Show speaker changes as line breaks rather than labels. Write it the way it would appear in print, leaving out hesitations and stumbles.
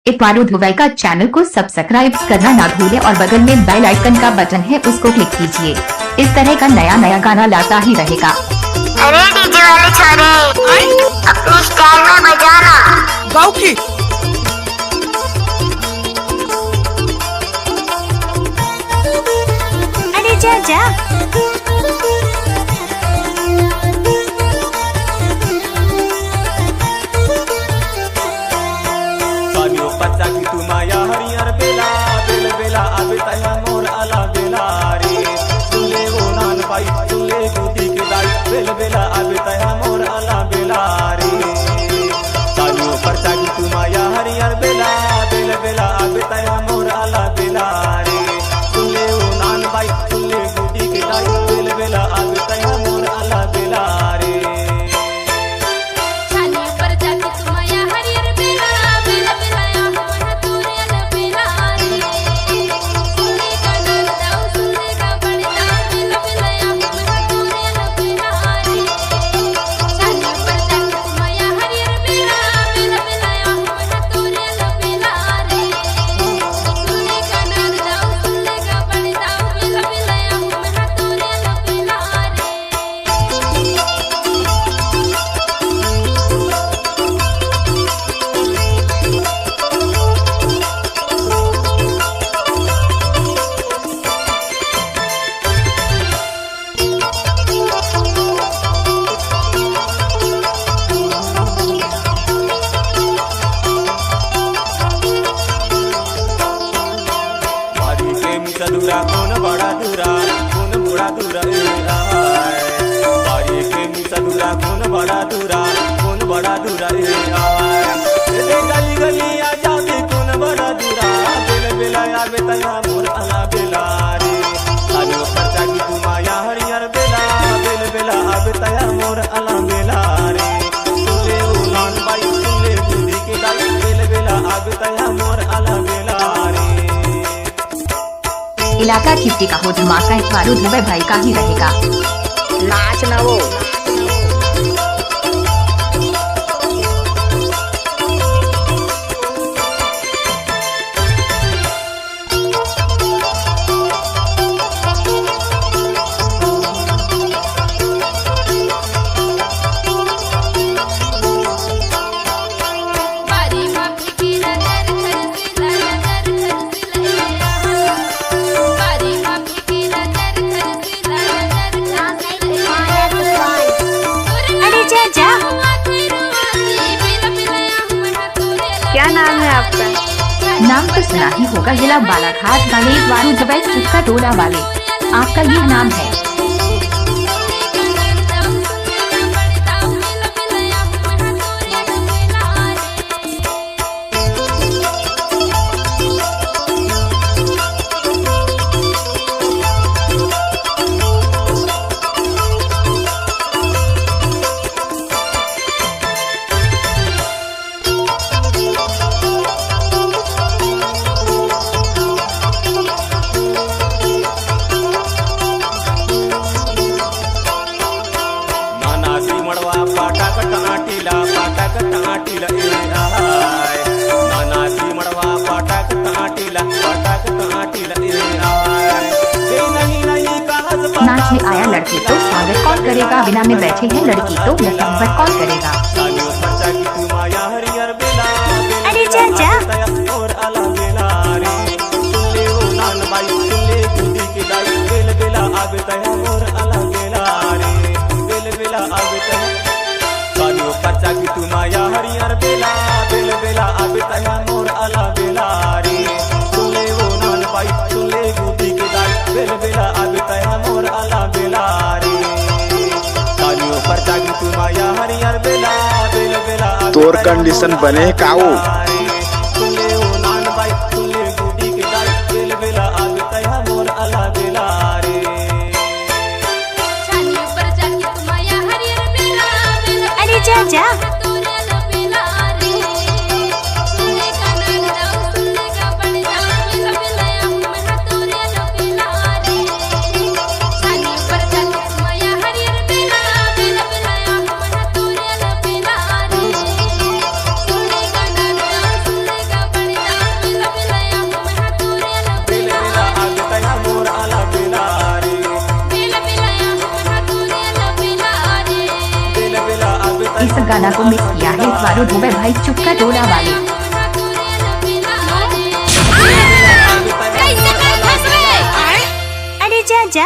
इतवारू Dubai का channel को subscribe करना ना भूले और बगल में बेल आइकन का बटन है उसको क्लिक कीजिए। इस तरह का नया गाना लाता ही रहेगा।
अरे डीजे वाले छोरे अपनी स्टाइल में बजाना।
गाओ की
अरे जा जा
पच्चा की तू माया हरियर बेला बेल बेला आबे तया मोर आला बेला रे सुले वो नान पाई सुले गोदी के दाई बेल बेला आबे तया मोर आला बेला रे सानियो पच्चा की तू माया हरियर बेला बेल बेला आबे तया मोर आला बेला रे सुले वो नान पाई सुले गोदी के दाई बेल बेला आबे तया मोर आला बेला रे दूरा कौन बड़ा दूरा कौन बड़ा दूरा बारी के मिसा दूरा कौन बड़ा दूरा कौन बड़ा दूरा गली गली आ जाते कौन बड़ा दूरा बेल बेला आबे तया मोर आला बेला रे आलो खर्चा की तू माया हरियर बेला बेल बेला आबे तया मोर आला बेला रे सुले उलान बाई सुले दूधी के दाई बेल बेला आबे तया मोर आला बेला रे
इलाका खिप्टी का हो धमाका इतवारू दुबई भाई का ही रहेगा।
नाच ना वो क्या नाम है आपका?
नाम तो सुना ही होगा, जिला बालाघाट वाले इतवारू दुबई सुक्का टोला वाले। आपका ये नाम है?
टाटीला नाना सी मड़वा पाटक टाटीला
नाच में आया लड़की तो स्वागत कौन करेगा, बिना में बैठे हैं लड़की तो मुहब्बत कौन करेगा।
अरे जा जा
और आला बेला रे सुले वो नान बाई सुले दूधी के दाई बेल बेला आबे तया और आला बेला रे बेल बेला आबे तया सानियो पच्चा की तू माया हरियर बेला बेल बेला आबे तया मोर आला बेला रे सुले वो नान पाई सुले गोदी के दाई बेल बेला आबे तया मोर आला बेला रे सानियो पच्चा की तू माया हरियर बेला बेल बेला
तोर कंडीशन बने काऊ
सुले वो नान पाई सुले गोदी के दाई बेल बेला आबे तया मोर आला बेला रे
अरे जा जा
इस गाना को मिक्स किया है वारो दुबे भाई चुपका टोला वाले।
अरे जा जा